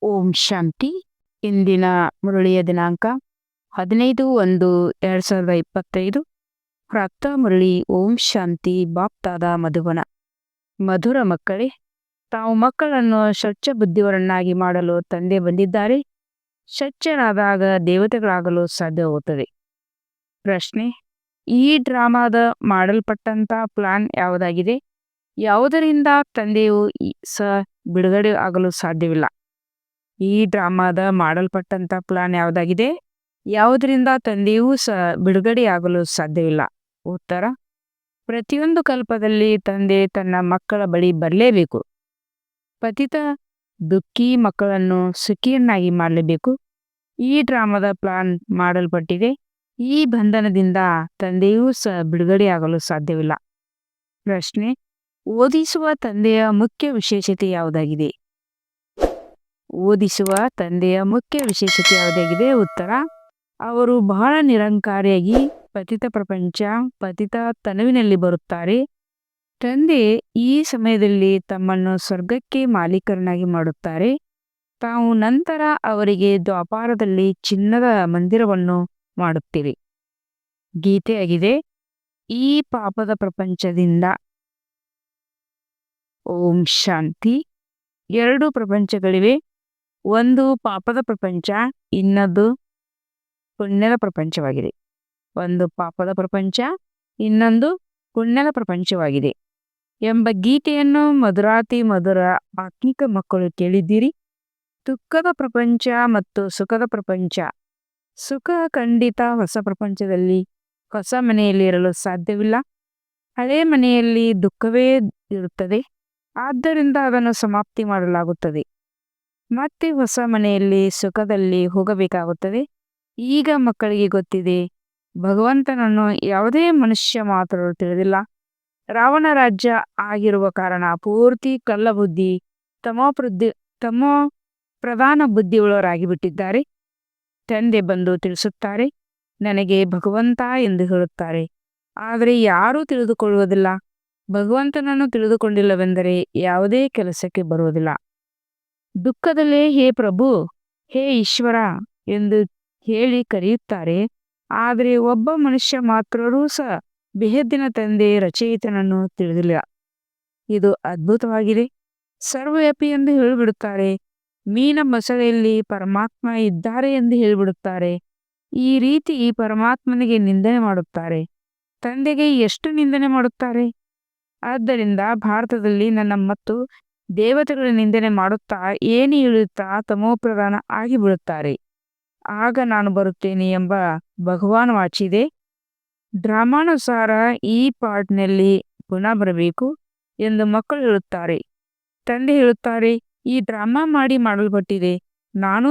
ಓಂ ಶಾಂತಿ. ಇಂದಿನ ಮುರಳಿಯ ದಿನಾಂಕ 15/1/2025. ಪ್ರಾತಃ ಮುರಳಿ. ಓಂ ಶಾಂತಿ. ಬಾಪ್ತಾದ ಮಧುವನ. ಮಧುರ ಮಕ್ಕಳೇ, ತಾವು ಮಕ್ಕಳನ್ನು ಸ್ವಚ್ಛ ಬುದ್ಧಿಯವರನ್ನಾಗಿ ಮಾಡಲು ತಂದೆ ಬಂದಿದ್ದಾರೆ. ಸ್ವಚ್ಛರಾದಾಗ ದೇವತೆಗಳಾಗಲು ಸಾಧ್ಯವಾಗುತ್ತದೆ. ಪ್ರಶ್ನೆ: ಈ ಡ್ರಾಮಾದ ಮಾಡಲ್ಪಟ್ಟಂತ ಪ್ಲಾನ್ ಯಾವುದಾಗಿದೆ? ಯಾವುದರಿಂದ ತಂದೆಯು ಬಿಡುಗಡೆ ಆಗಲು ಸಾಧ್ಯವಿಲ್ಲ? ಈ ಡ್ರಾಮಾದ ಮಾಡಲ್ಪಟ್ಟಂತ ಪ್ಲಾನ್ ಯಾವುದಾಗಿದೆ? ಯಾವುದರಿಂದ ತಂದೆಯೂ ಬಿಡುಗಡೆಯಾಗಲು ಸಾಧ್ಯವಿಲ್ಲ? ಉತ್ತರ: ಪ್ರತಿಯೊಂದು ಕಲ್ಪದಲ್ಲಿ ತಂದೆ ತನ್ನ ಮಕ್ಕಳ ಬಳಿ ಬರಲೇಬೇಕು. ಪತಿತ ದುಃಖಿ ಮಕ್ಕಳನ್ನು ಸುಖಿಯನ್ನಾಗಿ ಮಾಡಲೇಬೇಕು. ಈ ಡ್ರಾಮಾದ ಪ್ಲಾನ್ ಮಾಡಲ್ಪಟ್ಟಿದೆ. ಈ ಬಂಧನದಿಂದ ತಂದೆಯೂ ಬಿಡುಗಡೆಯಾಗಲು ಸಾಧ್ಯವಿಲ್ಲ. ಪ್ರಶ್ನೆ: ಓದಿಸುವ ತಂದೆಯ ಮುಖ್ಯ ವಿಶೇಷತೆ ಯಾವುದಾಗಿದೆ? ಓದಿಸುವ ತಂದೆಯ ಮುಖ್ಯ ವಿಶೇಷತೆ ಯಾವುದಾಗಿದೆ? ಉತ್ತರ: ಅವರು ಬಹಳ ನಿರಂಕಾರಿಯಾಗಿ ಪತಿತ ಪ್ರಪಂಚ, ಪತಿತ ತನುವಿನಲ್ಲಿ ಬರುತ್ತಾರೆ. ತಂದೆ ಈ ಸಮಯದಲ್ಲಿ ತಮ್ಮನ್ನು ಸ್ವರ್ಗಕ್ಕೆ ಮಾಲೀಕರನ್ನಾಗಿ ಮಾಡುತ್ತಾರೆ. ತಾವು ನಂತರ ಅವರಿಗೆ ದ್ವಾಪಾರದಲ್ಲಿ ಚಿನ್ನದ ಮಂದಿರವನ್ನು ಮಾಡುತ್ತೀರಿ. ಗೀತೆಯಾಗಿದೆ: ಈ ಪಾಪದ ಪ್ರಪಂಚದಿಂದ. ಓಂ ಶಾಂತಿ. 2 ಪ್ರಪಂಚಗಳಿವೆ. ಒಂದು ಪಾಪದ ಪ್ರಪಂಚ, ಇನ್ನೊಂದು ಪುಣ್ಯದ ಪ್ರಪಂಚವಾಗಿದೆ. ಒಂದು ಪಾಪದ ಪ್ರಪಂಚ, ಇನ್ನೊಂದು ಪುಣ್ಯದ ಪ್ರಪಂಚವಾಗಿದೆ ಎಂಬ ಗೀತೆಯನ್ನು ಮಧುರಾತಿ ಮಧುರ ಆತ್ಮಿಕ ಮಕ್ಕಳು ಕೇಳಿದ್ದೀರಿ. ದುಃಖದ ಪ್ರಪಂಚ ಮತ್ತು ಸುಖದ ಪ್ರಪಂಚ. ಸುಖ ಖಂಡಿತ ಹೊಸ ಪ್ರಪಂಚದಲ್ಲಿ ಹೊಸ ಮನೆಯಲ್ಲಿ ಇರಲು ಸಾಧ್ಯವಿಲ್ಲ. ಹಳೆ ಮನೆಯಲ್ಲಿ ದುಃಖವೇ ಇರುತ್ತದೆ. ಆದ್ದರಿಂದ ಅದನ್ನು ಸಮಾಪ್ತಿ ಮಾಡಲಾಗುತ್ತದೆ. ಮತ್ತೆ ಹೊಸ ಮನೆಯಲ್ಲಿ ಸುಖದಲ್ಲಿ ಹೋಗಬೇಕಾಗುತ್ತದೆ. ಈಗ ಮಕ್ಕಳಿಗೆ ಗೊತ್ತಿದೆ, ಭಗವಂತನನ್ನು ಯಾವುದೇ ಮನುಷ್ಯ ಮಾತ್ರ ತಿಳಿದಿಲ್ಲ. ರಾವಣ ರಾಜ್ಯ ಆಗಿರುವ ಕಾರಣ ಪೂರ್ತಿ ಕಳ್ಳ ಬುದ್ಧಿ, ತಮೋ ಪ್ರಧಾನ ಬುದ್ಧಿಯುಳ್ಳವರಾಗಿ ಬಿಟ್ಟಿದ್ದಾರೆ. ತಂದೆ ಬಂದು ತಿಳಿಸುತ್ತಾರೆ, ನನಗೆ ಭಗವಂತ ಎಂದು ಹೇಳುತ್ತಾರೆ. ಆದರೆ ಯಾರೂ ತಿಳಿದುಕೊಳ್ಳುವುದಿಲ್ಲ. ಭಗವಂತನನ್ನು ತಿಳಿದುಕೊಂಡಿಲ್ಲವೆಂದರೆ ಯಾವುದೇ ಕೆಲಸಕ್ಕೆ ಬರುವುದಿಲ್ಲ. ದುಃಖದಲ್ಲೇ ಹೇ ಪ್ರಭು, ಹೇ ಈಶ್ವರ ಎಂದು ಹೇಳಿ ಕರೆಯುತ್ತಾರೆ. ಆದರೆ ಒಬ್ಬ ಮನುಷ್ಯ ಮಾತ್ರರೂ ಬೆಹದ್ದಿನ ತಂದೆ ರಚಯಿತನನ್ನು ತಿಳಿದಿಲ್ಲ. ಇದು ಅದ್ಭುತವಾಗಿದೆ. ಸರ್ವವ್ಯಾಪಿ ಎಂದು ಹೇಳಿಬಿಡುತ್ತಾರೆ. ಮೀನ ಮೊಸಳೆಯಲ್ಲಿ ಪರಮಾತ್ಮ ಇದ್ದಾರೆ ಎಂದು ಹೇಳಿಬಿಡುತ್ತಾರೆ. ಈ ರೀತಿ ಪರಮಾತ್ಮನಿಗೆ ನಿಂದನೆ ಮಾಡುತ್ತಾರೆ. ತಂದೆಗೆ ಎಷ್ಟು ನಿಂದನೆ ಮಾಡುತ್ತಾರೆ? ಆದ್ದರಿಂದ ಭಾರತದಲ್ಲಿ ನನ್ನ ಮತ್ತು ದೇವತೆಗಳ ನಿಂದನೆ ಮಾಡುತ್ತಾ ಏನು ಹೇಳುತ್ತಾ ತಮೋಪ್ರಧಾನ ಆಗಿಬಿಡುತ್ತಾರೆ. ಆಗ ನಾನು ಬರುತ್ತೇನೆ ಎಂಬ ಭಗವಾನ್ ವಾಚಿದೆ. ಡ್ರಾಮಾನುಸಾರ ಈ ಪಾರ್ಟ್ನಲ್ಲಿ ಪುನಃ ಬರಬೇಕು ಎಂದು ಮಕ್ಕಳು ಹೇಳುತ್ತಾರೆ. ತಂದೆ ಹೇಳುತ್ತಾರೆ, ಈ ಡ್ರಾಮಾ ಮಾಡಲ್ಪಟ್ಟಿದೆ. ನಾನೂ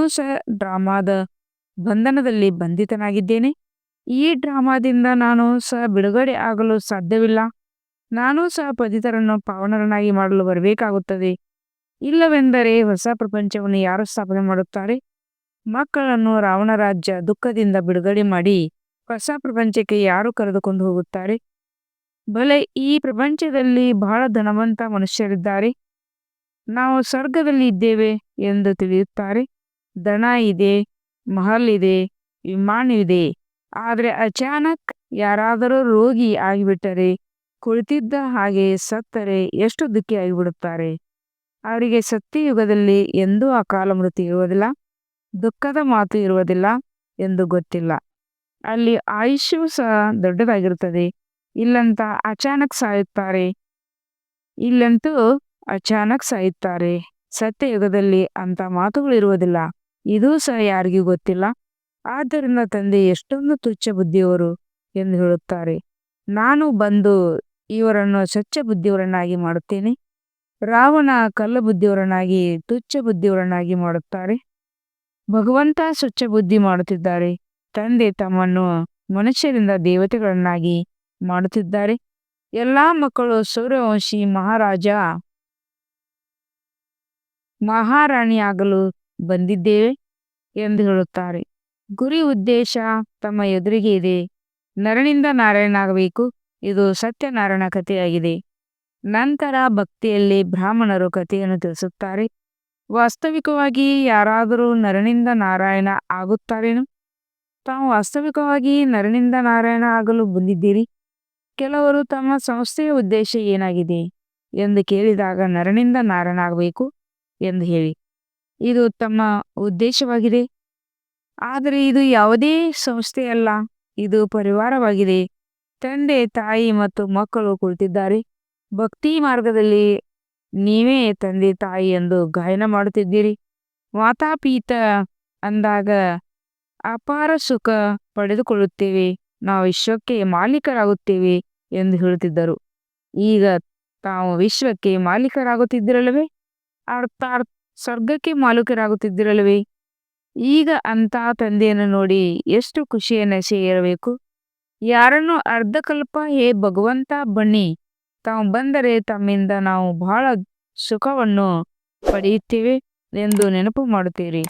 ಡ್ರಾಮಾದ ಬಂಧನದಲ್ಲಿ ಬಂಧಿತನಾಗಿದ್ದೇನೆ. ಈ ಡ್ರಾಮಾದಿಂದ ನಾನು ಬಿಡುಗಡೆ ಆಗಲು ಸಾಧ್ಯವಿಲ್ಲ. ನಾನೂ ಪತಿತರನ್ನು ಪಾವನರನ್ನಾಗಿ ಮಾಡಲು ಬರಬೇಕಾಗುತ್ತದೆ. ಇಲ್ಲವೆಂದರೆ ಹೊಸ ಪ್ರಪಂಚವನ್ನು ಯಾರು ಸ್ಥಾಪನೆ ಮಾಡುತ್ತಾರೆ? ಮಕ್ಕಳನ್ನು ರಾವಣ ರಾಜ್ಯ ದುಃಖದಿಂದ ಬಿಡುಗಡೆ ಮಾಡಿ ಹೊಸ ಪ್ರಪಂಚಕ್ಕೆ ಯಾರು ಕರೆದುಕೊಂಡು ಹೋಗುತ್ತಾರೆ? ಬಲೆ ಈ ಪ್ರಪಂಚದಲ್ಲಿ ಬಹಳ ಧನವಂತ ಮನುಷ್ಯರಿದ್ದಾರೆ. ನಾವು ಸ್ವರ್ಗದಲ್ಲಿ ಇದ್ದೇವೆ ಎಂದು ತಿಳಿಯುತ್ತಾರೆ. ದಣ ಇದೆ, ಮಹಲ್ ಇದೆ, ವಿಮಾನವಿದೆ. ಆದರೆ ಅಚಾನಕ್ ಯಾರಾದರೂ ರೋಗಿ ಆಗಿಬಿಟ್ಟರೆ, ಕುಳಿತಿದ್ದ ಹಾಗೆ ಸತ್ತರೆ ಎಷ್ಟು ದುಃಖಿ ಆಗಿಬಿಡುತ್ತಾರೆ. ಅವರಿಗೆ ಸತ್ಯಯುಗದಲ್ಲಿ ಎಂದೂ ಅಕಾಲ ಮೃತ್ಯು ಇರುವುದಿಲ್ಲ, ದುಃಖದ ಮಾತು ಇರುವುದಿಲ್ಲ ಎಂದು ಗೊತ್ತಿಲ್ಲ. ಅಲ್ಲಿ ಆಯುಷ್ಯೂ ದೊಡ್ಡದಾಗಿರುತ್ತದೆ. ಇಲ್ಲಂತೂ ಅಚಾನಕ್ ಸಾಯುತ್ತಾರೆ. ಸತ್ಯಯುಗದಲ್ಲಿ ಅಂಥ ಮಾತುಗಳು ಇರುವುದಿಲ್ಲ. ಇದೂ ಯಾರಿಗೂ ಗೊತ್ತಿಲ್ಲ. ಆದ್ದರಿಂದ ತಂದೆ ಎಷ್ಟೊಂದು ತುಚ್ಛ ಬುದ್ಧಿಯವರು ಎಂದು ಹೇಳುತ್ತಾರೆ. ನಾನು ಬಂದು ಇವರನ್ನು ಸ್ವಚ್ಛ ಬುದ್ಧಿಯವರನ್ನಾಗಿ ಮಾಡುತ್ತೇನೆ. ರಾವಣ ಕಳ್ಳ ಬುದ್ಧಿಯವರನ್ನಾಗಿ, ತುಚ್ಛ ಬುದ್ಧಿಯವರನ್ನಾಗಿ ಮಾಡುತ್ತಾರೆ. ಭಗವಂತ ಸ್ವಚ್ಛ ಬುದ್ಧಿ ಮಾಡುತ್ತಿದ್ದಾರೆ. ತಂದೆ ತಮ್ಮನ್ನು ಮನುಷ್ಯರಿಂದ ದೇವತೆಗಳನ್ನಾಗಿ ಮಾಡುತ್ತಿದ್ದಾರೆ. ಎಲ್ಲಾ ಮಕ್ಕಳು ಸೂರ್ಯವಂಶಿ ಮಹಾರಾಣಿಯಾಗಲು ಬಂದಿದ್ದೇವೆ ಎಂದು ಹೇಳುತ್ತಾರೆ. ಗುರಿ ಉದ್ದೇಶ ತಮ್ಮ ಎದುರಿಗೆ ಇದೆ. ನರನಿಂದ ನಾರಾಯಣನಾಗಬೇಕು. ಇದು ಸತ್ಯನಾರಾಯಣ ಕಥೆಯಾಗಿದೆ. ನಂತರ ಭಕ್ತಿಯಲ್ಲಿ ಬ್ರಾಹ್ಮಣರು ಕಥೆಯನ್ನು ತಿಳಿಸುತ್ತಾರೆ. ವಾಸ್ತವಿಕವಾಗಿ ಯಾರಾದರೂ ನರನಿಂದ ನಾರಾಯಣ ಆಗುತ್ತಾರೇನು? ತಾವು ವಾಸ್ತವಿಕವಾಗಿ ನರನಿಂದ ನಾರಾಯಣ ಆಗಲು ಬಂದಿದ್ದೀರಿ. ಕೆಲವರು ತಮ್ಮ ಸಂಸ್ಥೆಯ ಉದ್ದೇಶ ಏನಾಗಿದೆ ಎಂದು ಕೇಳಿದಾಗ ನರನಿಂದ ನಾರಾಯಣ ಆಗಬೇಕು ಎಂದು ಹೇಳಿ, ಇದು ತಮ್ಮ ಉದ್ದೇಶವಾಗಿದೆ. ಆದರೆ ಇದು ಯಾವುದೇ ಸಂಸ್ಥೆಯಲ್ಲ, ಇದು ಪರಿವಾರವಾಗಿದೆ. ತಂದೆ ತಾಯಿ ಮತ್ತು ಮಕ್ಕಳು ಕುಳಿತಿದ್ದಾರೆ. ಭಕ್ತಿ ಮಾರ್ಗದಲ್ಲಿ ನೀವೇ ತಂದೆ ತಾಯಿ ಎಂದು ಗಾಯನ ಮಾಡುತ್ತಿದ್ದೀರಿ. ಮಾತಾಪೀತ ಅಂದಾಗ ಅಪಾರ ಸುಖ ಪಡೆದುಕೊಳ್ಳುತ್ತೇವೆ, ನಾವು ವಿಶ್ವಕ್ಕೆ ಮಾಲೀಕರಾಗುತ್ತೇವೆ ಎಂದು ಹೇಳುತ್ತಿದ್ದರು. ಈಗ ತಾವು ವಿಶ್ವಕ್ಕೆ ಮಾಲೀಕರಾಗುತ್ತಿದ್ದಿರಲ್ಲವೇ? ಅರ್ಥಾತ್ ಸ್ವರ್ಗಕ್ಕೆ ಮಾಲೀಕರಾಗುತ್ತಿದ್ದಿರಲ್ಲವೇ? ಈಗ ಅಂತ ತಂದೆಯನ್ನು ನೋಡಿ ಎಷ್ಟು ಖುಷಿಯ ನಶೆ ಇರಬೇಕು. ಯಾರನ್ನು ಅರ್ಧಕಲ್ಪ ಹೇ ಭಗವಂತ ಬನ್ನಿ, ತಾವು ಬಂದರೆ ತಮ್ಮಿಂದ ನಾವು ಬಹಳ ಸುಖವನ್ನು ಪಡೆಯುತ್ತೇವೆ ಎಂದು ನೆನಪು ಮಾಡುತ್ತೀರಿ.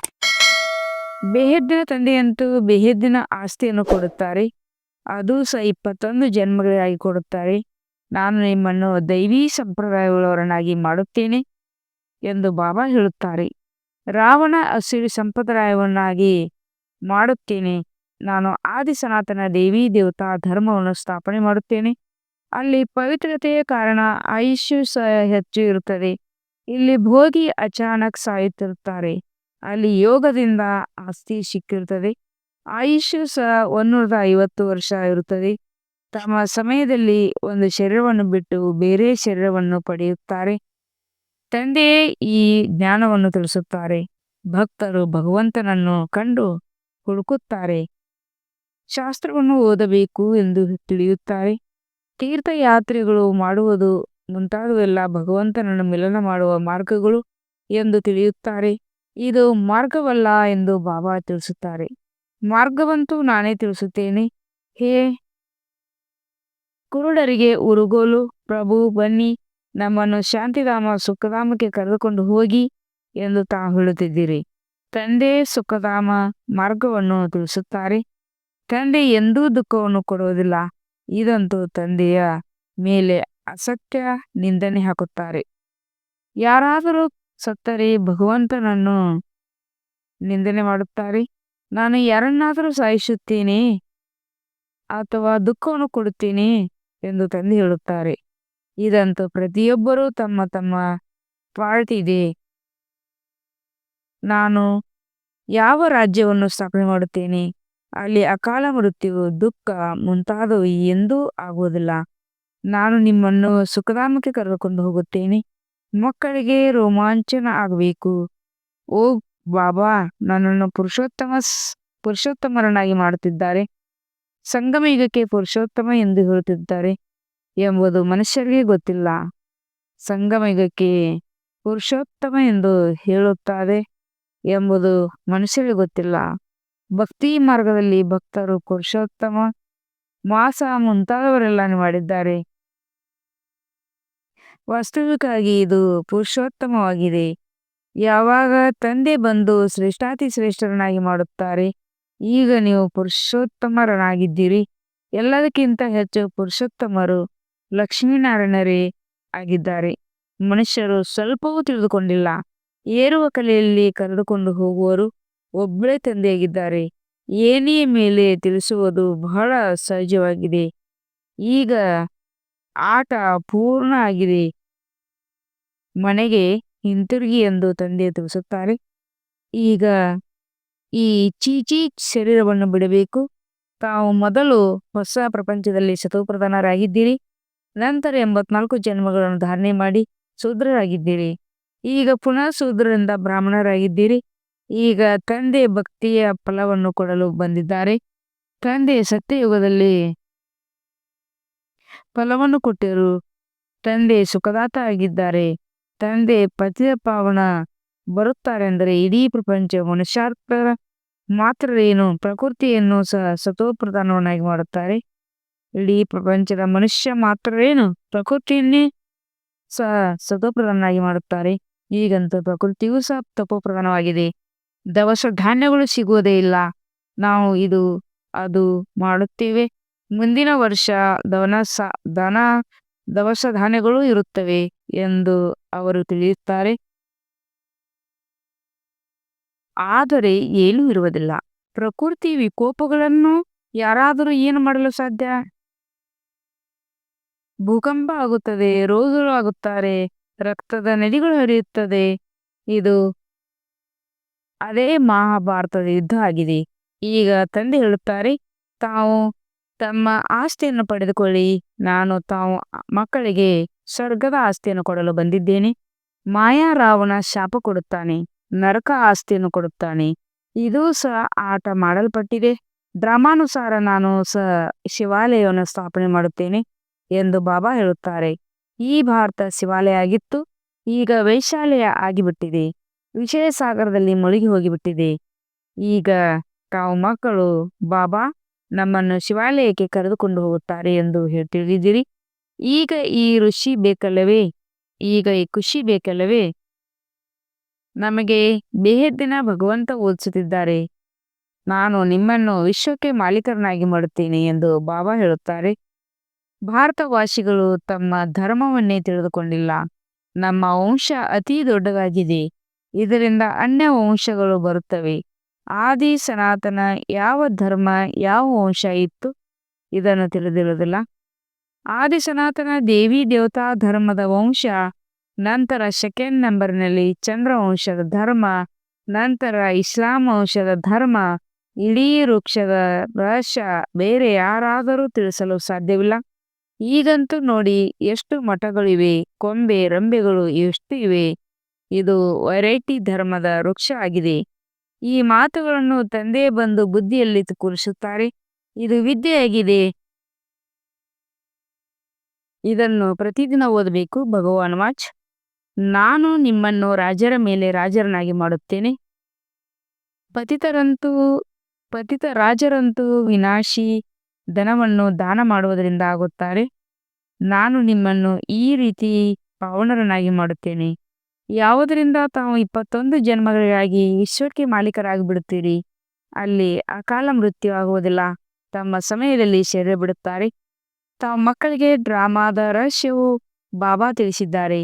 ಬೇಹದ್ದಿನ ತಂದೆಯಂತೂ ಬೇಹದ್ದಿನ ಆಸ್ತಿಯನ್ನು ಕೊಡುತ್ತಾರೆ, ಅದು ಸಹ 21 ಜನ್ಮಗಳಿಗಾಗಿ ಕೊಡುತ್ತಾರೆ. ನಾನು ನಿಮ್ಮನ್ನು ದೈವೀ ಸಂಪ್ರದಾಯವುಳ್ಳವರನ್ನಾಗಿ ಮಾಡುತ್ತೇನೆ ಎಂದು ಬಾಬಾ ಹೇಳುತ್ತಾರೆ. ರಾವಣ ಅಸುರಿ ಸಂಪ್ರದಾಯವನ್ನಾಗಿ ಮಾಡುತ್ತೇನೆ. ನಾನು ಆದಿ ಸನಾತನ ದೇವಿ ದೇವತಾ ಧರ್ಮವನ್ನು ಸ್ಥಾಪನೆ ಮಾಡುತ್ತೇನೆ. ಅಲ್ಲಿ ಪವಿತ್ರತೆಯ ಕಾರಣ ಆಯುಷ್ಯು ಸಹ ಹೆಚ್ಚು ಇರುತ್ತದೆ. ಇಲ್ಲಿ ಭೋಗಿ ಅಚಾನಕ್ ಸಾಯುತ್ತಿರುತ್ತಾರೆ. ಅಲ್ಲಿ ಯೋಗದಿಂದ ಆಸ್ತಿ ಸಿಕ್ಕಿರುತ್ತದೆ. ಆಯುಷ್ಯು ಸಹ 150 ವರ್ಷ ಇರುತ್ತದೆ. ತಮ್ಮ ಸಮಯದಲ್ಲಿ ಒಂದು ಶರೀರವನ್ನು ಬಿಟ್ಟು ಬೇರೆ ಶರೀರವನ್ನು ಪಡೆಯುತ್ತಾರೆ. ತಂದೆಯೇ ಈ ಜ್ಞಾನವನ್ನು ತಿಳಿಸುತ್ತಾರೆ. ಭಕ್ತರು ಭಗವಂತನನ್ನು ಕಂಡು ಹುಡುಕುತ್ತಾರೆ. ಶಾಸ್ತ್ರವನ್ನು ಓದಬೇಕು ಎಂದು ತಿಳಿಯುತ್ತಾರೆ. ತೀರ್ಥಯಾತ್ರೆಗಳು ಮಾಡುವುದು ಮುಂತಾದವೆಲ್ಲ ಭಗವಂತನನ್ನು ಮಿಲನ ಮಾಡುವ ಮಾರ್ಗಗಳು ಎಂದು ತಿಳಿಯುತ್ತಾರೆ. ಇದು ಮಾರ್ಗವಲ್ಲ ಎಂದು ಬಾಬಾ ತಿಳಿಸುತ್ತಾರೆ. ಮಾರ್ಗವಂತೂ ನಾನೇ ತಿಳಿಸುತ್ತೇನೆ. ಹೇ ಕುರುಡರಿಗೆ ಉರುಗೋಲು, ಪ್ರಭು ಬನ್ನಿ, ನಮ್ಮನ್ನು ಶಾಂತಿಧಾಮ ಸುಖಧಾಮಕ್ಕೆ ಕರೆದುಕೊಂಡು ಹೋಗಿ ಎಂದು ತಾವು ಹೇಳುತ್ತಿದ್ದೀರಿ. ತಂದೆ ಸುಖಧಾಮ ಮಾರ್ಗವನ್ನು ತಿಳಿಸುತ್ತಾರೆ. ತಂದೆ ಎಂದೂ ದುಃಖವನ್ನು ಕೊಡುವುದಿಲ್ಲ. ಇದಂತೂ ತಂದೆಯ ಮೇಲೆ ಅಸತ್ಯ ನಿಂದನೆ ಹಾಕುತ್ತಾರೆ. ಯಾರಾದರೂ ಸತ್ತರೆ ಭಗವಂತನನ್ನು ನಿಂದನೆ ಮಾಡುತ್ತಾರೆ. ನಾನು ಯಾರನ್ನಾದರೂ ಸಾಯಿಸುತ್ತೇನೆ ಅಥವಾ ದುಃಖವನ್ನು ಕೊಡುತ್ತೇನೆ ಎಂದು ತಂದೆ ಹೇಳುತ್ತಾರೆ. ಇದಂತೂ ಪ್ರತಿಯೊಬ್ಬರೂ ತಮ್ಮ ತಮ್ಮ ಪಾರ್ಟ್ ಇದೆ. ನಾನು ಯಾವ ರಾಜ್ಯವನ್ನು ಸ್ಥಾಪನೆ ಮಾಡುತ್ತೇನೆ, ಅಲ್ಲಿ ಅಕಾಲ ಮೃತ್ಯು, ದುಃಖ ಮುಂತಾದವು ಎಂದೂ ಆಗುವುದಿಲ್ಲ. ನಾನು ನಿಮ್ಮನ್ನು ಸುಖಧಾಮಕ್ಕೆ ಕರೆದುಕೊಂಡು ಹೋಗುತ್ತೇನೆ. ಮಕ್ಕಳಿಗೆ ರೋಮಾಂಚನ ಆಗಬೇಕು. ಓ ಬಾಬಾ, ನನ್ನನ್ನು ಪುರುಷೋತ್ತಮರನ್ನಾಗಿ ಮಾಡುತ್ತಿದ್ದಾರೆ. ಸಂಗಮ ಯುಗಕ್ಕೆ ಪುರುಷೋತ್ತಮ ಎಂದು ಹೇಳುತ್ತಿದ್ದಾರೆ ಎಂಬುದು ಮನುಷ್ಯರಿಗೆ ಗೊತ್ತಿಲ್ಲ. ಸಂಗಮ ಯುಗಕ್ಕೆ ಪುರುಷೋತ್ತಮ ಎಂದು ಹೇಳುತ್ತಾರೆ ಎಂಬುದು ಮನುಷ್ಯರಿಗೆ ಗೊತ್ತಿಲ್ಲ. ಭಕ್ತಿ ಮಾರ್ಗದಲ್ಲಿ ಭಕ್ತರು ಪುರುಷೋತ್ತಮ, ಮಾಸ ಮುಂತಾದವರೆಲ್ಲ ಮಾಡಿದ್ದಾರೆ. ವಾಸ್ತವಿಕವಾಗಿ ಇದು ಪುರುಷೋತ್ತಮವಾಗಿದೆ. ಯಾವಾಗ ತಂದೆ ಬಂದು ಶ್ರೇಷ್ಠಾತಿ ಶ್ರೇಷ್ಠರನ್ನಾಗಿ ಮಾಡುತ್ತಾರೆ. ಈಗ ನೀವು ಪುರುಷೋತ್ತಮರನಾಗಿದ್ದೀರಿ. ಎಲ್ಲದಕ್ಕಿಂತ ಹೆಚ್ಚು ಪುರುಷೋತ್ತಮರು ಲಕ್ಷ್ಮೀನಾರಾಯಣರೇ ಆಗಿದ್ದಾರೆ. ಮನುಷ್ಯರು ಸ್ವಲ್ಪವೂ ತಿಳಿದುಕೊಂಡಿಲ್ಲ. ಏರುವ ಕಲೆಯಲ್ಲಿ ಕರೆದುಕೊಂಡು ಹೋಗುವರು ಒಬ್ಬಳೇ ತಂದೆಯಾಗಿದ್ದಾರೆ. ಏಣಿಯ ಮೇಲೆ ತಿಳಿಸುವುದು ಬಹಳ ಸಹಜವಾಗಿದೆ. ಈಗ ಆಟ ಪೂರ್ಣ ಆಗಿದೆ, ಮನೆಗೆ ಹಿಂತಿರುಗಿ ಎಂದು ತಂದೆ ತಿಳಿಸುತ್ತಾರೆ. ಈಗ ಈ ಚೀಚಿ ಶರೀರವನ್ನು ಬಿಡಬೇಕು. ತಾವು ಮೊದಲು ಹೊಸ ಪ್ರಪಂಚದಲ್ಲಿ ಸತೋಪ್ರಧಾನರಾಗಿದ್ದೀರಿ. ನಂತರ 84 ಜನ್ಮಗಳನ್ನು ಧಾರಣೆ ಮಾಡಿ ಶೂದ್ರರಾಗಿದ್ದೀರಿ. ಈಗ ಪುನಃ ಶೂದ್ರರಿಂದ ಬ್ರಾಹ್ಮಣರಾಗಿದ್ದೀರಿ. ಈಗ ತಂದೆ ಭಕ್ತಿಯ ಫಲವನ್ನು ಕೊಡಲು ಬಂದಿದ್ದಾರೆ. ತಂದೆ ಸತ್ಯಯುಗದಲ್ಲಿ ಫಲವನ್ನು ಕೊಟ್ಟರು. ತಂದೆ ಸುಖದಾತ ಆಗಿದ್ದಾರೆ. ತಂದೆ ಪತಿತ ಪಾವನ ಬರುತ್ತಾರೆಂದರೆ ಇಡೀ ಪ್ರಪಂಚ ಮನುಷ್ಯಾರ್ಥರ ಮಾತ್ರವೇನು, ಪ್ರಕೃತಿಯನ್ನು ಸಹ ಸತೋಪ್ರಧಾನವನ್ನಾಗಿ ಮಾಡುತ್ತಾರೆ. ಇಡೀ ಪ್ರಪಂಚದ ಮನುಷ್ಯ ಮಾತ್ರವೇನು, ಪ್ರಕೃತಿಯನ್ನೇ ಸಹ ಸತೋಪ್ರಧಾನನಾಗಿ ಮಾಡುತ್ತಾರೆ. ಈಗಂತೂ ಪ್ರಕೃತಿಯೂ ಸಹ ತಪೋಪ್ರಧಾನವಾಗಿದೆ. ದವಸ ಧಾನ್ಯಗಳು ಸಿಗುವುದೇ ಇಲ್ಲ. ನಾವು ಇದು ಅದು ಮಾಡುತ್ತೇವೆ. ಮುಂದಿನ ವರ್ಷ ದವಸ ಧಾನ್ಯಗಳು ಇರುತ್ತವೆ ಎಂದು ಅವರು ತಿಳಿಯುತ್ತಾರೆ. ಆದರೆ ಏನೂ ಇರುವುದಿಲ್ಲ. ಪ್ರಕೃತಿ ವಿಕೋಪಗಳನ್ನು ಯಾರಾದರೂ ಏನು ಮಾಡಲು ಸಾಧ್ಯ? ಭೂಕಂಪ ಆಗುತ್ತದೆ, ರೋಗಗಳು ಆಗುತ್ತಾರೆ, ರಕ್ತದ ನದಿಗಳು ಹರಿಯುತ್ತದೆ. ಇದು ಅದೇ ಮಹಾಭಾರತದ ಯುದ್ಧ ಆಗಿದೆ. ಈಗ ತಂದೆ ಹೇಳುತ್ತಾರೆ, ತಾವು ತಮ್ಮ ಆಸ್ತಿಯನ್ನು ಪಡೆದುಕೊಳ್ಳಿ, ನಾನು ತಾವು ಮಕ್ಕಳಿಗೆ ಸ್ವರ್ಗದ ಆಸ್ತಿಯನ್ನು ಕೊಡಲು ಬಂದಿದ್ದೇನೆ. ಮಾಯಾ ರಾವಣ ಶಾಪ ಕೊಡುತ್ತಾನೆ, ನರಕ ಆಸ್ತಿಯನ್ನು ಕೊಡುತ್ತಾನೆ. ಇದು ಸಹ ಆಟ ಮಾಡಲ್ಪಟ್ಟಿದೆ. ಡ್ರಾಮಾನುಸಾರ ನಾನು ಸಹ ಶಿವಾಲಯವನ್ನು ಸ್ಥಾಪನೆ ಮಾಡುತ್ತೇನೆ ಎಂದು ಬಾಬಾ ಹೇಳುತ್ತಾರೆ. ಈ ಭಾರತ ಶಿವಾಲಯ ಆಗಿತ್ತು, ಈಗ ವೈಶಾಲ್ಯ ಆಗಿಬಿಟ್ಟಿದೆ. ವಿಷಯ ಸಾಗರದಲ್ಲಿ ಮುಳುಗಿ ಹೋಗಿಬಿಟ್ಟಿದೆ. ಈಗ ತಾವು ಮಕ್ಕಳು ಬಾಬಾ ನಮ್ಮನ್ನು ಶಿವಾಲಯಕ್ಕೆ ಕರೆದುಕೊಂಡು ಹೋಗುತ್ತಾರೆ ಎಂದು ತಿಳಿದಿರಿ. ಈಗ ಈ ಋಷಿ ಬೇಕಲ್ಲವೇ? ಈಗ ಈ ಖುಷಿ ಬೇಕಲ್ಲವೇ? ನಮಗೆ ಬೇಹದ್ದಿನ ಭಗವಂತ ಓದಿಸುತ್ತಿದ್ದಾರೆ, ನಾನು ನಿಮ್ಮನ್ನು ವಿಶ್ವಕ್ಕೆ ಮಾಲೀಕರನ್ನಾಗಿ ಮಾಡುತ್ತೇನೆ ಎಂದು ಬಾಬಾ ಹೇಳುತ್ತಾರೆ. ಭಾರತವಾಸಿಗಳು ತಮ್ಮ ಧರ್ಮವನ್ನೇ ತಿಳಿದುಕೊಂಡಿಲ್ಲ. ನಮ್ಮ ವಂಶ ಅತಿ ದೊಡ್ಡದಾಗಿದೆ, ಇದರಿಂದ ಅನ್ಯ ವಂಶಗಳು ಬರುತ್ತವೆ. ಆದಿ ಸನಾತನ ಯಾವ ಧರ್ಮ ಯಾವ ವಂಶ ಇತ್ತು ಇದನ್ನು ತಿಳಿದಿರುವುದಿಲ್ಲ. ಆದಿ ಸನಾತನ ದೇವಿ ದೇವತಾ ಧರ್ಮದ ವಂಶ, ನಂತರ ಸೆಕೆಂಡ್ ನಂಬರ್ನಲ್ಲಿ ಚಂದ್ರ ವಂಶದ ಧರ್ಮ, ನಂತರ ಇಸ್ಲಾಂ ವಂಶದ ಧರ್ಮ. ಇಡೀ ವೃಕ್ಷದ ರಹಸ್ಯ ಬೇರೆ ಯಾರಾದರೂ ತಿಳಿಸಲು ಸಾಧ್ಯವಿಲ್ಲ. ಈಗಂತೂ ನೋಡಿ ಎಷ್ಟು ಮಠಗಳಿವೆ, ಕೊಂಬೆ ರಂಬೆಗಳು ಎಷ್ಟು ಇವೆ. ಇದು ವೆರೈಟಿ ಧರ್ಮದ ವೃಕ್ಷ ಆಗಿದೆ. ಈ ಮಾತುಗಳನ್ನು ತಂದೆ ಬಂದು ಬುದ್ಧಿಯಲ್ಲಿ ಕೂರಿಸುತ್ತಾರೆ. ಇದು ವಿದ್ಯೆಯಾಗಿದೆ, ಇದನ್ನು ಪ್ರತಿದಿನ ಓದಬೇಕು. ಭಗವಾನ್ ವಾಚ್, ನಾನು ನಿಮ್ಮನ್ನು ರಾಜರ ಮೇಲೆ ರಾಜರನ್ನಾಗಿ ಮಾಡುತ್ತೇನೆ. ಪತಿತ ರಾಜರಂತೂ ವಿನಾಶಿ ಧನವನ್ನು ದಾನ ಮಾಡುವುದರಿಂದ ಆಗುತ್ತಾರೆ. ನಾನು ನಿಮ್ಮನ್ನು ಈ ರೀತಿ ಪಾವನರನ್ನಾಗಿ ಮಾಡುತ್ತೇನೆ. ಯಾವುದರಿಂದ ತಾವು 21 ಜನ್ಮಗಳಿಗಾಗಿ ವಿಶ್ವಕ್ಕೆ ಮಾಲೀಕರಾಗಿ ಬಿಡುತ್ತೀರಿ. ಅಲ್ಲಿ ಅಕಾಲ ಮೃತ್ಯು ಆಗುವುದಿಲ್ಲ. ತಮ್ಮ ಸಮಯದಲ್ಲಿ ಶರೀರ ಬಿಡುತ್ತಾರೆ. ತಾವು ಮಕ್ಕಳಿಗೆ ಡ್ರಾಮಾದ ರಹಸ್ಯವು ಬಾಬಾ ತಿಳಿಸಿದ್ದಾರೆ.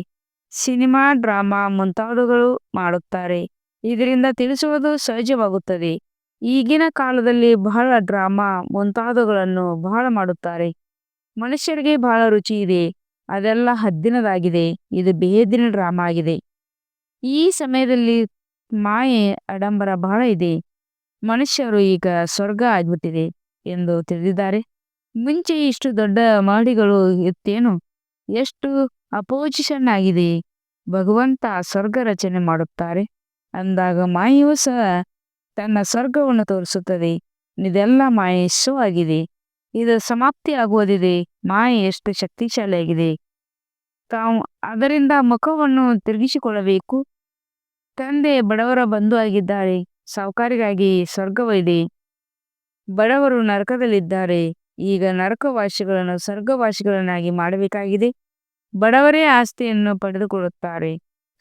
ಸಿನಿಮಾ, ಡ್ರಾಮಾ ಮುಂತಾದವುಗಳು ಮಾಡುತ್ತಾರೆ. ಇದರಿಂದ ತಿಳಿಸುವುದು ಸಹಜವಾಗುತ್ತದೆ. ಈಗಿನ ಕಾಲದಲ್ಲಿ ಬಹಳ ಡ್ರಾಮಾ ಮುಂತಾದವುಗಳನ್ನು ಬಹಳ ಮಾಡುತ್ತಾರೆ. ಮನುಷ್ಯರಿಗೆ ಬಹಳ ರುಚಿ ಇದೆ. ಅದೆಲ್ಲ ಹದ್ದಿನದಾಗಿದೆ. ಇದು ಬೇಹದ್ದಿನ ಡ್ರಾಮಾ ಆಗಿದೆ. ಈ ಸಮಯದಲ್ಲಿ ಮಾಯೆ ಆಡಂಬರ ಬಹಳ ಇದೆ. ಮನುಷ್ಯರು ಈಗ ಸ್ವರ್ಗ ಆಗ್ಬಿಟ್ಟಿದೆ ಎಂದು ತಿಳಿದಿದ್ದಾರೆ. ಮುಂಚೆ ಇಷ್ಟು ದೊಡ್ಡ ಮಹಡಿಗಳು ಇತ್ತೇನು? ಎಷ್ಟು ಅಪೋಸಿಷನ್ ಆಗಿದೆ. ಭಗವಂತ ಸ್ವರ್ಗ ರಚನೆ ಮಾಡುತ್ತಾರೆ ಅಂದಾಗ ಮಾಯೆಯೂ ಸಹ ತನ್ನ ಸ್ವರ್ಗವನ್ನು ತೋರಿಸುತ್ತದೆ. ಇದೆಲ್ಲ ಮಾಯೆ ಶೋ ಆಗಿದೆ. ಇದು ಸಮಾಪ್ತಿ ಆಗುವುದಿದೆ. ಮಾಯೆ ಎಷ್ಟು ಶಕ್ತಿಶಾಲಿಯಾಗಿದೆ. ತಾವು ಅದರಿಂದ ಮುಖವನ್ನು ತಿರುಗಿಸಿಕೊಳ್ಳಬೇಕು. ತಂದೆ ಬಡವರ ಬಂಧು ಆಗಿದ್ದಾರೆ. ಸಾಹುಕಾರಿಗಾಗಿ ಸ್ವರ್ಗವಿದೆ. ಬಡವರು ನರಕದಲ್ಲಿದ್ದಾರೆ. ಈಗ ನರಕವಾಸಿಗಳನ್ನು ಸ್ವರ್ಗವಾಸಿಗಳನ್ನಾಗಿ ಮಾಡಬೇಕಾಗಿದೆ. ಬಡವರೇ ಆಸ್ತಿಯನ್ನು ಪಡೆದುಕೊಳ್ಳುತ್ತಾರೆ.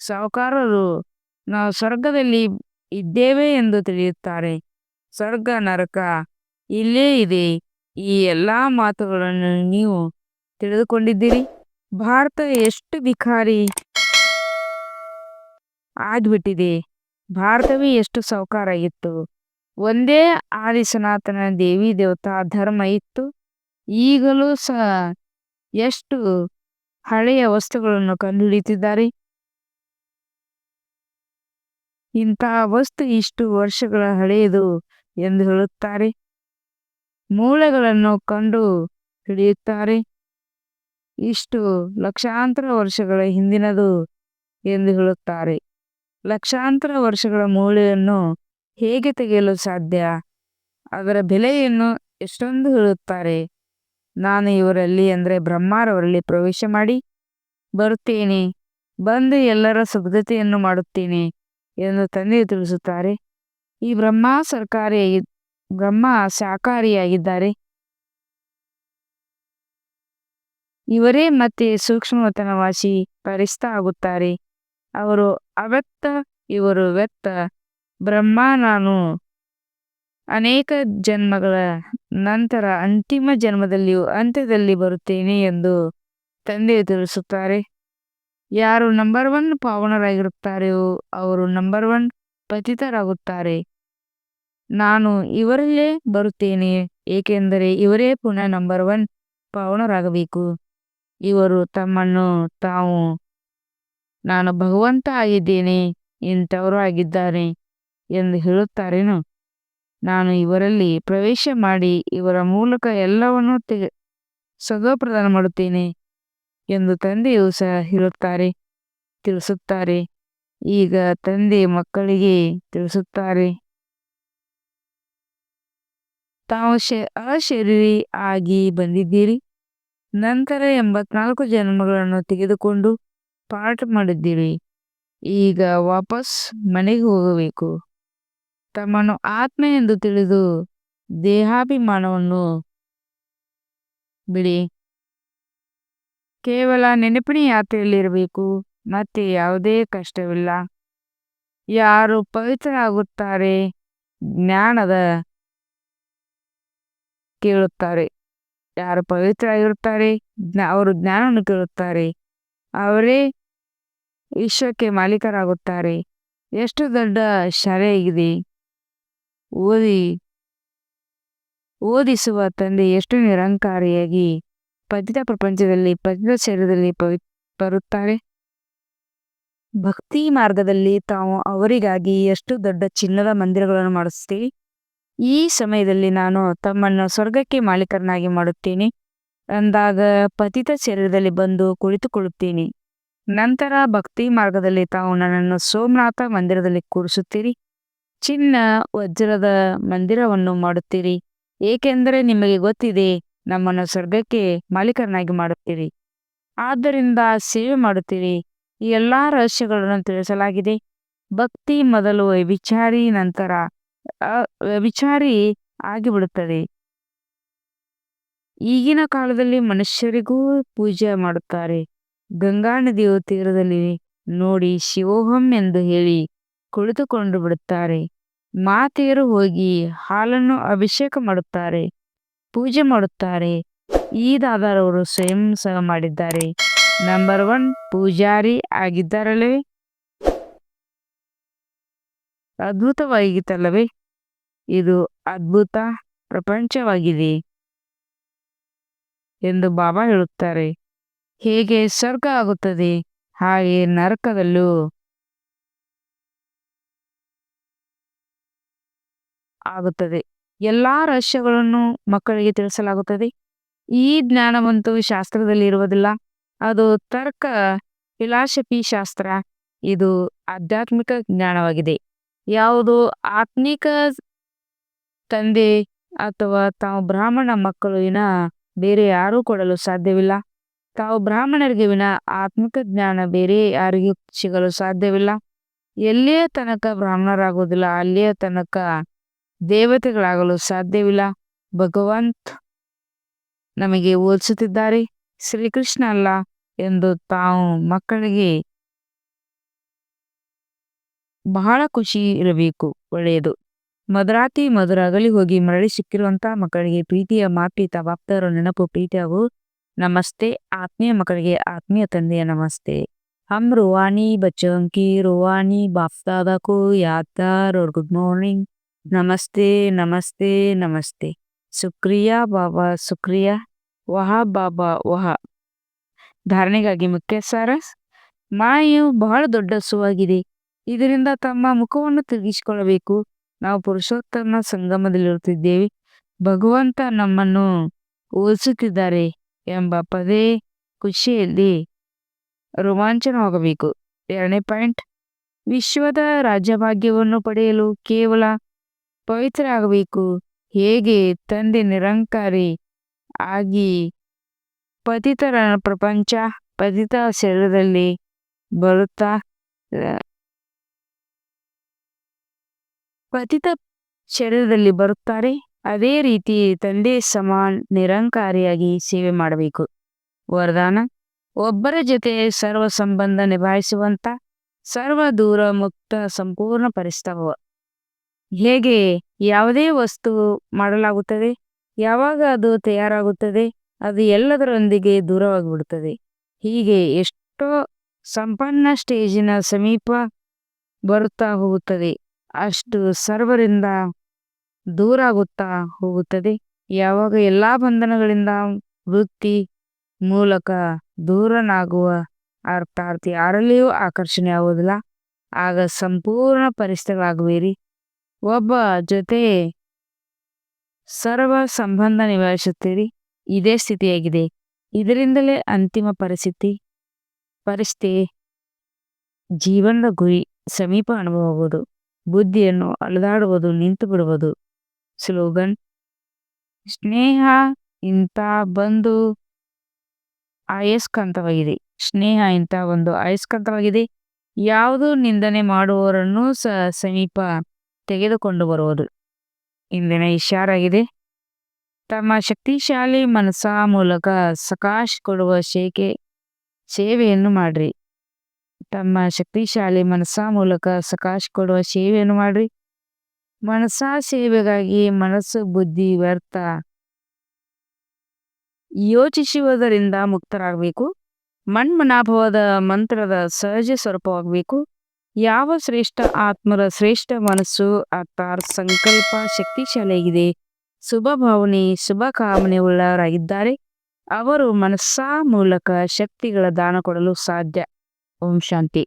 ಸಾಹುಕಾರರು ನಾವು ಸ್ವರ್ಗದಲ್ಲಿ ಇದ್ದೇವೆ ಎಂದು ತಿಳಿಯುತ್ತಾರೆ. ಸ್ವರ್ಗ ನರಕ ಇಲ್ಲೇ ಇದೆ. ಈ ಎಲ್ಲಾ ಮಾತುಗಳನ್ನು ನೀವು ತಿಳಿದುಕೊಂಡಿದ್ದೀರಿ. ಭಾರತ ಎಷ್ಟು ಭಿಕಾರಿ ಆಗ್ಬಿಟ್ಟಿದೆ. ಭಾರತವೇ ಎಷ್ಟು ಸಾಹುಕಾರ ಇತ್ತು. ಒಂದೇ ಆದಿ ಸನಾತನ ದೇವಿ ದೇವತಾ ಧರ್ಮ ಇತ್ತು. ಈಗಲೂ ಸಹ ಎಷ್ಟು ಹಳೆಯ ವಸ್ತುಗಳನ್ನು ಕಂಡುಹಿಡಿಯುತ್ತಿದ್ದಾರೆ. ಇಂತಹ ವಸ್ತು ಇಷ್ಟು ವರ್ಷಗಳ ಹಳೆಯದು ಎಂದು ಹೇಳುತ್ತಾರೆ. ಮೂಳೆಗಳನ್ನು ಕಂಡು ಹಿಡಿಯುತ್ತಾರೆ. ಇಷ್ಟು ಲಕ್ಷಾಂತರ ವರ್ಷಗಳ ಹಿಂದಿನದು ಎಂದು ಹೇಳುತ್ತಾರೆ. ಲಕ್ಷಾಂತರ ವರ್ಷಗಳ ಮೂಳೆಯನ್ನು ಹೇಗೆ ತೆಗೆಯಲು ಸಾಧ್ಯ? ಅದರ ಬೆಲೆಯನ್ನು ಎಷ್ಟೊಂದು ಹೇಳುತ್ತಾರೆ. ನಾನು ಇವರಲ್ಲಿ ಅಂದರೆ ಬ್ರಹ್ಮಾರವರಲ್ಲಿ ಪ್ರವೇಶ ಮಾಡಿ ಬರುತ್ತೇನೆ, ಬಂದು ಎಲ್ಲರ ಸಿದ್ಧತೆಯನ್ನು ಮಾಡುತ್ತೇನೆ ಎಂದು ತಂದೆ ತಿಳಿಸುತ್ತಾರೆ. ಈ ಬ್ರಹ್ಮ ಶಾಕಾರಿಯಾಗಿದ್ದಾರೆ. ಇವರೇ ಮತ್ತೆ ಸೂಕ್ಷ್ಮವತನವಾಸಿ ಪರಿಸ್ಥ ಆಗುತ್ತಾರೆ. ಅವರು ಅವ್ಯಕ್ತ, ಇವರು ವ್ಯಕ್ತ. ಬ್ರಹ್ಮ ನಾನು ಅನೇಕ ಜನ್ಮಗಳ ನಂತರ ಅಂತಿಮ ಜನ್ಮದಲ್ಲಿಯೂ ಅಂತ್ಯದಲ್ಲಿ ಬರುತ್ತೇನೆ ಎಂದು ತಂದೆ ತಿಳಿಸುತ್ತಾರೆ. ಯಾರು ನಂಬರ್ 1 ಪಾವನರಾಗಿರುತ್ತಾರೆಯೋ ಅವರು ನಂಬರ್ 1 ಪತಿತರಾಗುತ್ತಾರೆ. ನಾನು ಇವರಲ್ಲೇ ಬರುತ್ತೇನೆ, ಏಕೆಂದರೆ ಇವರೇ ಪುನಃ ನಂಬರ್ 1 ಪಾವನರಾಗಬೇಕು. ಇವರು ತಮ್ಮನ್ನು ತಾವು ನಾನು ಭಗವಂತ ಆಗಿದ್ದೇನೆ, ಇಂಥವರು ಆಗಿದ್ದಾರೆ ಎಂದು ಹೇಳುತ್ತಾರೇನು? ನಾನು ಇವರಲ್ಲಿ ಪ್ರವೇಶ ಮಾಡಿ ಇವರ ಮೂಲಕ ಎಲ್ಲವನ್ನೂ ಸದೋಪ್ರದಾನ ಮಾಡುತ್ತೇನೆ ಎಂದು ತಂದೆಯು ಸಹ ತಿಳಿಸುತ್ತಾರೆ. ಈಗ ತಂದೆ ಮಕ್ಕಳಿಗೆ ತಿಳಿಸುತ್ತಾರೆ, ತಾವು ಅಶರೀರಿ ಆಗಿ ಬಂದಿದ್ದೀರಿ, ನಂತರ 84 ಜನ್ಮಗಳನ್ನು ತೆಗೆದುಕೊಂಡು ಪಾಠ ಮಾಡಿದ್ದೀರಿ. ಈಗ ವಾಪಸ್ ಮನೆಗೆ ಹೋಗಬೇಕು. ತಮ್ಮನ್ನು ಆತ್ಮ ಎಂದು ತಿಳಿದು ದೇಹಾಭಿಮಾನವನ್ನು ಬಿಡಿ. ಕೇವಲ ನೆನಪಿನ ಯಾತ್ರೆಯಲ್ಲಿರಬೇಕು. ಮತ್ತೆ ಯಾವುದೇ ಕಷ್ಟವಿಲ್ಲ. ಯಾರು ಪವಿತ್ರರಾಗುತ್ತಾರೆ, ಜ್ಞಾನದ ಕೇಳುತ್ತಾರೆ. ಯಾರು ಪವಿತ್ರರಾಗಿರುತ್ತಾರೆ, ಅವರು ಜ್ಞಾನವನ್ನು ಕೇಳುತ್ತಾರೆ. ಅವರೇ ವಿಶ್ವಕ್ಕೆ ಮಾಲೀಕರಾಗುತ್ತಾರೆ. ಎಷ್ಟು ದೊಡ್ಡ ಶಾಲೆಯಾಗಿದೆ! ಓದಿಸುವ ತಂದೆ ಎಷ್ಟು ನಿರಂಕಾರಿಯಾಗಿ ಪತಿತ ಪ್ರಪಂಚದಲ್ಲಿ ಪತಿತ ಶರೀರದಲ್ಲಿ ಬರುತ್ತಾರೆ. ಭಕ್ತಿ ಮಾರ್ಗದಲ್ಲಿ ತಾವು ಅವರಿಗಾಗಿ ಎಷ್ಟು ದೊಡ್ಡ ಚಿನ್ನದ ಮಂದಿರಗಳನ್ನು ಮಾಡಿಸುತ್ತೀರಿ. ಈ ಸಮಯದಲ್ಲಿ ನಾನು ತಮ್ಮನ್ನು ಸ್ವರ್ಗಕ್ಕೆ ಮಾಲೀಕರನ್ನಾಗಿ ಮಾಡುತ್ತೇನೆ ಅಂದಾಗ ಪತಿತ ಶರೀರದಲ್ಲಿ ಬಂದು ಕುಳಿತುಕೊಳ್ಳುತ್ತೇನೆ. ನಂತರ ಭಕ್ತಿ ಮಾರ್ಗದಲ್ಲಿ ತಾವು ನನ್ನನ್ನು ಸೋಮನಾಥ ಮಂದಿರದಲ್ಲಿ ಕೂರಿಸುತ್ತೀರಿ, ಚಿನ್ನ ವಜ್ರದ ಮಂದಿರವನ್ನು ಮಾಡುತ್ತೀರಿ, ಏಕೆಂದರೆ ನಿಮಗೆ ಗೊತ್ತಿದೆ ನಮ್ಮನ್ನು ಸ್ವರ್ಗಕ್ಕೆ ಮಾಲೀಕರನ್ನಾಗಿ ಮಾಡುತ್ತೀರಿ. ಆದ್ದರಿಂದ ಸೇವೆ ಮಾಡುತ್ತೀರಿ. ಈ ಎಲ್ಲ ರಹಸ್ಯಗಳನ್ನು ತಿಳಿಸಲಾಗಿದೆ. ಭಕ್ತಿ ಮೊದಲು ವ್ಯಭಿಚಾರಿ, ನಂತರ ವ್ಯಭಿಚಾರಿ ಆಗಿಬಿಡುತ್ತದೆ. ಈಗಿನ ಕಾಲದಲ್ಲಿ ಮನುಷ್ಯರಿಗೂ ಪೂಜೆ ಮಾಡುತ್ತಾರೆ. ಗಂಗಾ ನದಿಯ ತೀರದಲ್ಲಿ ನೋಡಿ ಶಿವೋಹಂ ಎಂದು ಹೇಳಿ ಕುಳಿತುಕೊಂಡು ಬಿಡುತ್ತಾರೆ. ಮಾತೆಯರು ಹೋಗಿ ಹಾಲನ್ನು ಅಭಿಷೇಕ ಮಾಡುತ್ತಾರೆ, ಪೂಜೆ ಮಾಡುತ್ತಾರೆ. ಈ ದಾದಾರವರು ಸ್ವಯಂ ಸಹ ಮಾಡಿದ್ದಾರೆ. ನಂಬರ್ 1 ಪೂಜಾರಿ ಆಗಿದ್ದಾರಲ್ಲವೇ? ಅದ್ಭುತವಾಗಿತ್ತಲ್ಲವೇ? ಇದು ಅದ್ಭುತ ಪ್ರಪಂಚವಾಗಿದೆ ಎಂದು ಬಾಬಾ ಹೇಳುತ್ತಾರೆ. ಹೇಗೆ ಸ್ವರ್ಗ ಆಗುತ್ತದೆ, ಹಾಗೆ ನರಕದಲ್ಲೂ ಆಗುತ್ತದೆ. ಎಲ್ಲಾ ರಹಸ್ಯಗಳನ್ನು ಮಕ್ಕಳಿಗೆ ತಿಳಿಸಲಾಗುತ್ತದೆ. ಈ ಜ್ಞಾನವಂತೂ ಶಾಸ್ತ್ರದಲ್ಲಿ ಇರುವುದಿಲ್ಲ. ಅದು ತರ್ಕ, ಫಿಲಾಸಫಿ ಶಾಸ್ತ್ರ. ಇದು ಆಧ್ಯಾತ್ಮಿಕ ಜ್ಞಾನವಾಗಿದೆ. ಯಾವುದು ಆತ್ಮಿಕ ತಂದೆ ಅಥವಾ ತಾವು ಬ್ರಾಹ್ಮಣ ಮಕ್ಕಳು ವಿನ ಬೇರೆ ಯಾರೂ ಕೊಡಲು ಸಾಧ್ಯವಿಲ್ಲ. ತಾವು ಬ್ರಾಹ್ಮಣರಿಗೆ ವಿನ ಆತ್ಮಿಕ ಜ್ಞಾನ ಬೇರೆ ಯಾರಿಗೂ ಸಿಗಲು ಸಾಧ್ಯವಿಲ್ಲ. ಎಲ್ಲಿಯ ತನಕ ಬ್ರಾಹ್ಮಣರಾಗುವುದಿಲ್ಲ, ಅಲ್ಲಿಯ ತನಕ ದೇವತೆಗಳಾಗಲು ಸಾಧ್ಯವಿಲ್ಲ. ಭಗವಂತ ನಮಗೆ ಹೋಲಿಸುತ್ತಿದ್ದಾರೆ, ಶ್ರೀಕೃಷ್ಣ ಅಲ್ಲ ಎಂದು ತಾವು ಮಕ್ಕಳಿಗೆ ಬಹಳ ಖುಷಿ ಇರಬೇಕು. ಒಳ್ಳೆಯದು. ಮಧುರಾತಿ ಮಧುರ ಅಗಲಿ ಹೋಗಿ ಮರಳಿ ಸಿಕ್ಕಿರುವಂತಹ ಮಕ್ಕಳಿಗೆ ಪ್ರೀತಿಯ ಮಾಪಿತ ಭಕ್ತರ ನೆನಪು, ಪ್ರೀತಿ ಹಾಗೂ ನಮಸ್ತೆ. ಆತ್ಮೀಯ ಮಕ್ಕಳಿಗೆ ಆತ್ಮೀಯ ತಂದೆಯ ನಮಸ್ತೆ. हम रूहानी बच्चों की रूहानी बाप दादा को यादगार और गुड मॉर्निंग, नमस्ते नमस्ते नमस्ते. ಶುಕ್ರಿಯಾ ಬಾಬಾ, ಶುಕ್ರಿಯಾ. ವಹಾ ಬಾಬಾ ವಹಾ. ಧಾರಣೆಗಾಗಿ ಮುಖ್ಯ ಸಾರ: ಮಾಯೆಯು ಬಹಳ ದೊಡ್ಡ ಹಸುವಾಗಿದೆ. ಇದರಿಂದ ತಮ್ಮ ಮುಖವನ್ನು ತಿರುಗಿಸಿಕೊಳ್ಳಬೇಕು. ನಾವು ಪುರುಷೋತ್ತಮ ಸಂಗಮದಲ್ಲಿರುತ್ತಿದ್ದೇವೆ. ಭಗವಂತ ನಮ್ಮನ್ನು ಹೋಲಿಸುತ್ತಿದ್ದಾರೆ ಎಂಬ ಪದೇ ಖುಷಿಯಲ್ಲಿ ರೋಮಾಂಚನವಾಗಬೇಕು. 2ನೇ ಪಾಯಿಂಟ್: ವಿಶ್ವದ ರಾಜ್ಯಭಾಗ್ಯವನ್ನು ಪಡೆಯಲು ಕೇವಲ ಪವಿತ್ರ ಆಗಬೇಕು. ಹೇಗೆ ತಂದೆ ನಿರಂಕಾರಿ ಆಗಿ ಪತಿತರ ಪ್ರಪಂಚ ಪತಿತ ಶರೀರದಲ್ಲಿ ಬರುತ್ತಾ ಪತಿತ ಶರೀರದಲ್ಲಿ ಬರುತ್ತಾರೆ, ಅದೇ ರೀತಿ ತಂದೆ ಸಮಾನ ನಿರಂಕಾರಿಯಾಗಿ ಸೇವೆ ಮಾಡಬೇಕು. ವರದಾನ: ಒಬ್ಬರ ಜೊತೆ ಸರ್ವ ಸಂಬಂಧ ನಿಭಾಯಿಸುವಂತ ಸರ್ವ ದೂರ ಮುಕ್ತ ಸಂಪೂರ್ಣ ಪರಿಸ್ತವ. ಹೇಗೆ ಯಾವುದೇ ವಸ್ತು ಮಾಡಲಾಗುತ್ತದೆ, ಯಾವಾಗ ಅದು ತಯಾರಾಗುತ್ತದೆ, ಅದು ಎಲ್ಲದರೊಂದಿಗೆ ದೂರವಾಗಿಬಿಡುತ್ತದೆ. ಹೀಗೆ ಎಷ್ಟೋ ಸಂಪನ್ನ ಸ್ಟೇಜಿನ ಸಮೀಪ ಬರುತ್ತಾ ಹೋಗುತ್ತದೆ. ಅಷ್ಟು ಸರ್ವರಿಂದ ದೂರ ಆಗುತ್ತಾ ಹೋಗುತ್ತದೆ. ಯಾವಾಗ ಎಲ್ಲ ಬಂಧನಗಳಿಂದ ವೃತ್ತಿ ಮೂಲಕ ದೂರನಾಗುವ ಅರ್ಥಾತ್ ಯಾರಲ್ಲಿಯೂ ಆಕರ್ಷಣೆ ಆಗುವುದಿಲ್ಲ, ಆಗ ಸಂಪೂರ್ಣ ಪರಿಸ್ಥಿತಿಗಳಾಗುವಿರಿ. ಒಬ್ಬ ಜೊತೆ ಸರ್ವ ಸಂಬಂಧ ನಿವಾರಿಸುತ್ತೀರಿ. ಇದೇ ಸ್ಥಿತಿಯಾಗಿದೆ. ಇದರಿಂದಲೇ ಅಂತಿಮ ಪರಿಸ್ಥಿತಿ ಜೀವನದ ಗುರಿ ಸಮೀಪ ಅನುಭವಬಹುದು. ಬುದ್ಧಿಯನ್ನು ಅಲೆದಾಡುವುದು ನಿಂತು ಬಿಡುವುದು. ಸ್ಲೋಗನ್: ಸ್ನೇಹ ಇಂಥ ಒಂದು ಅಯಸ್ಕಾಂತವಾಗಿದೆ. ಯಾವುದು ನಿಂದನೆ ಮಾಡುವವರನ್ನು ಸಮೀಪ ತೆಗೆದುಕೊಂಡು ಬರುವುದು. ಇಂದಿನ ಇಶಾರಾಗಿದೆ: ತಮ್ಮ ಶಕ್ತಿಶಾಲಿ ಮನಸ್ಸ ಮೂಲಕ ಸಕಾಶ್ ಕೊಡುವ ಸೇವೆಯನ್ನು ಮಾಡ್ರಿ. ತಮ್ಮ ಶಕ್ತಿಶಾಲಿ ಮನಸ್ಸ ಮೂಲಕ ಸಕಾಶ್ ಕೊಡುವ ಸೇವೆಯನ್ನು ಮಾಡ್ರಿ. ಸೇವೆಗಾಗಿ ಮನಸ್ಸು ಬುದ್ಧಿ ವ್ಯರ್ಥ ಯೋಚಿಸುವುದರಿಂದ ಮುಕ್ತರಾಗಬೇಕು. ಮನ್ಮನಾಭವದ ಮಂತ್ರದ ಸಹಜ ಸ್ವರೂಪವಾಗಬೇಕು. ಯಾವ ಶ್ರೇಷ್ಠ ಆತ್ಮರ ಶ್ರೇಷ್ಠ ಮನಸ್ಸು ಅರ್ಥಾತ್ ಸಂಕಲ್ಪ ಶಕ್ತಿಶಾಲಿಯಾಗಿದೆ, ಶುಭ ಭಾವನೆ ಶುಭ ಕಾಮನೆ ಉಳ್ಳವರಾಗಿದ್ದಾರೆ, ಅವರು ಮನಸ್ಸ ಮೂಲಕ ಶಕ್ತಿಗಳ ದಾನ ಕೊಡಲು ಸಾಧ್ಯ. ಓಂ ಶಾಂತಿ.